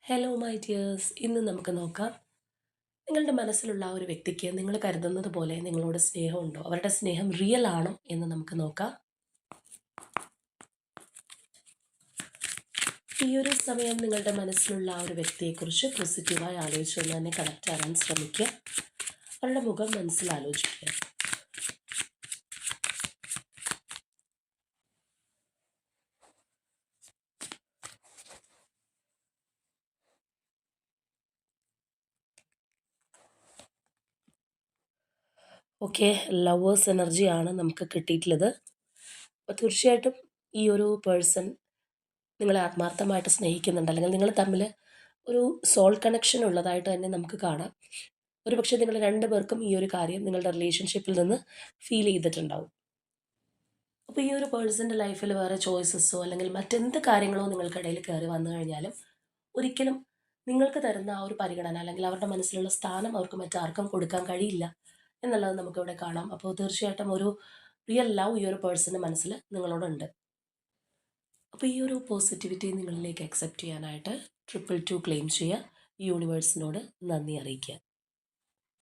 Hello my dears, ഇന്ന് നമുക്ക് നോക്കാം. നിങ്ങളുടെ മനസ്സിലുള്ള ആ ഒരു വ്യക്തിക്ക് നിങ്ങൾ കരുതുന്നത് പോലെ നിങ്ങളോട് സ്നേഹമുണ്ടോ, അവരുടെ സ്നേഹം റിയൽ ആണോ എന്ന് നമുക്ക് നോക്കാം. ഈ ഒരു സമയം നിങ്ങളുടെ മനസ്സിലുള്ള ആ ഒരു വ്യക്തിയെക്കുറിച്ച് പോസിറ്റീവായി ആലോചിച്ചുകൊണ്ട് തന്നെ കണക്റ്റ് ആകാൻ ശ്രമിക്കുക. അവരുടെ മുഖം മനസ്സിലാലോചിക്കുക. ഓക്കെ, ലവേഴ്സ് എനർജിയാണ് നമുക്ക് കിട്ടിയിട്ടുള്ളത്. അപ്പോൾ തീർച്ചയായിട്ടും ഈ ഒരു പേഴ്സൺ നിങ്ങളെ ആത്മാർത്ഥമായിട്ട് സ്നേഹിക്കുന്നുണ്ട്, അല്ലെങ്കിൽ നിങ്ങൾ തമ്മിൽ ഒരു സോൾ കണക്ഷൻ ഉള്ളതായിട്ട് തന്നെ നമുക്ക് കാണാം. ഒരു പക്ഷേ നിങ്ങൾ രണ്ട് പേർക്കും ഈ ഒരു കാര്യം നിങ്ങളുടെ റിലേഷൻഷിപ്പിൽ നിന്ന് ഫീൽ ചെയ്തിട്ടുണ്ടാവും. അപ്പോൾ ഈ ഒരു പേഴ്സൻ്റെ ലൈഫിൽ വേറെ ചോയ്സസോ അല്ലെങ്കിൽ മറ്റെന്ത് കാര്യങ്ങളോ നിങ്ങൾക്കിടയിൽ കയറി വന്നു കഴിഞ്ഞാലും ഒരിക്കലും നിങ്ങൾക്ക് തരുന്ന ആ ഒരു പരിഗണന അല്ലെങ്കിൽ അവരുടെ മനസ്സിലുള്ള സ്ഥാനം അവർക്ക് മറ്റാർക്കും കൊടുക്കാൻ കഴിയില്ല എന്നുള്ളത് നമുക്കിവിടെ കാണാം. അപ്പോൾ തീർച്ചയായിട്ടും ഒരു റിയൽ ലവ് ഈ ഒരു പേഴ്സൻ്റെ മനസ്സിൽ നിങ്ങളോടുണ്ട്. അപ്പോൾ ഈ ഒരു പോസിറ്റിവിറ്റി നിങ്ങളിലേക്ക് അക്സെപ്റ്റ് ചെയ്യാനായിട്ട് 222 ക്ലെയിം ചെയ്യുക. യൂണിവേഴ്സിനോട് നന്ദി അറിയിക്കുക.